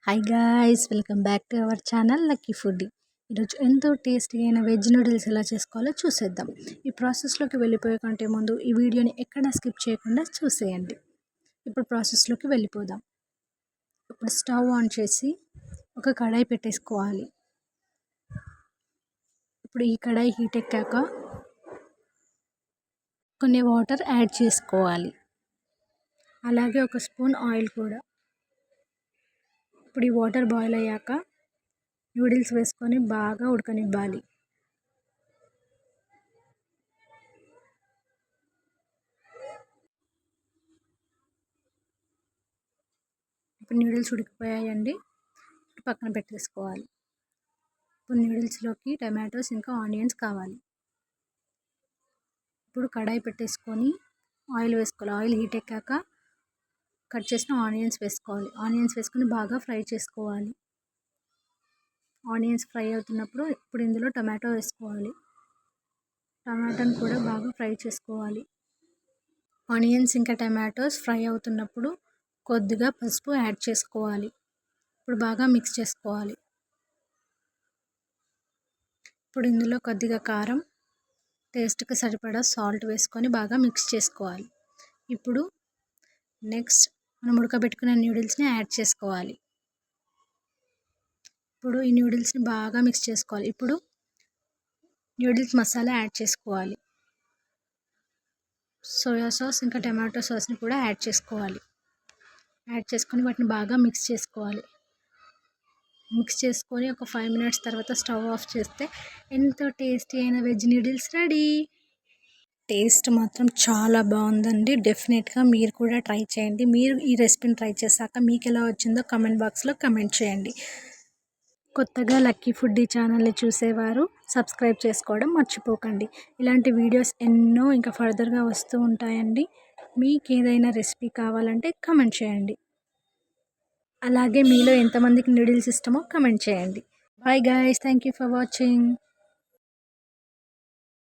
Hi guys, welcome back to our channel lucky foodie. ఈరోజు ఎంతో tasty అయిన veg noodles ఎలా చేసుకోవాలో చూసేద్దాం. ఈ ప్రాసెస్లోకి వెళ్ళిపోయే కంటే ముందు ఈ వీడియోని ఎక్కడా స్కిప్ చేయకుండా చూసేయండి. ఇప్పుడు ప్రాసెస్లోకి వెళ్ళిపోదాం. ఇప్పుడు స్టవ్ ఆన్ చేసి ఒక కడాయి పెట్టేసుకోవాలి. ఇప్పుడు ఈ కడాయి హీట్ ఎక్కాక కొన్ని వాటర్ యాడ్ చేసుకోవాలి. అలాగే ఒక స్పూన్ ఆయిల్ కూడా. ఇప్పుడు ఈ వాటర్ బాయిల్ అయ్యాక నూడిల్స్ వేసుకొని బాగా ఉడకనివ్వాలి. ఇప్పుడు నూడిల్స్ ఉడికిపోయాయండి. పక్కన పెట్టేసుకోవాలి. ఇప్పుడు నూడిల్స్లోకి టమాటోస్ ఇంకా ఆనియన్స్ కావాలి. ఇప్పుడు కడాయి పెట్టేసుకొని ఆయిల్ వేసుకోవాలి. ఆయిల్ హీట్ ఎక్కాక కట్ చేసిన ఆనియన్స్ వేసుకోవాలి. ఆనియన్స్ వేసుకొని బాగా ఫ్రై చేసుకోవాలి. ఆనియన్స్ ఫ్రై అవుతున్నప్పుడు ఇప్పుడు ఇందులో టమాటో వేసుకోవాలి. టమాటాని కూడా బాగా ఫ్రై చేసుకోవాలి. ఆనియన్స్ ఇంకా టమాటోస్ ఫ్రై అవుతున్నప్పుడు కొద్దిగా పసుపు యాడ్ చేసుకోవాలి. ఇప్పుడు బాగా మిక్స్ చేసుకోవాలి. ఇప్పుడు ఇందులో కొద్దిగా కారం, టేస్ట్కి సరిపడా సాల్ట్ వేసుకొని బాగా మిక్స్ చేసుకోవాలి. ఇప్పుడు నెక్స్ట్ మనం ఉడకబెట్టుకున్న నూడిల్స్ని యాడ్ చేసుకోవాలి. ఇప్పుడు ఈ నూడిల్స్ని బాగా మిక్స్ చేసుకోవాలి. ఇప్పుడు నూడిల్స్ మసాలా యాడ్ చేసుకోవాలి. సోయా సాస్ ఇంకా టమాటో సాస్ని కూడా యాడ్ చేసుకోవాలి. యాడ్ చేసుకొని వాటిని బాగా మిక్స్ చేసుకోవాలి. మిక్స్ చేసుకొని ఒక 5 minutes తర్వాత స్టవ్ ఆఫ్ చేస్తే ఎంతో టేస్టీ అయిన వెజ్ నూడిల్స్ రెడీ. టేస్ట్ మాత్రం చాలా బాగుందండి. డెఫినెట్గా మీరు కూడా ట్రై చేయండి. మీరు ఈ రెసిపీని ట్రై చేశాక మీకు ఎలా వచ్చిందో కమెంట్ బాక్స్లో కమెంట్ చేయండి. కొత్తగా లక్కీ ఫుడ్డీ ఛానల్ని చూసేవారు సబ్స్క్రైబ్ చేసుకోవడం మర్చిపోకండి. ఇలాంటి వీడియోస్ ఎన్నో ఇంకా ఫర్దర్గా వస్తూ ఉంటాయండి. మీకు ఏదైనా రెసిపీ కావాలంటే కమెంట్ చేయండి. అలాగే మీలో ఎంతమందికి నూడిల్స్ ఇష్టమో కమెంట్ చేయండి. Bye guys, thank you for watching.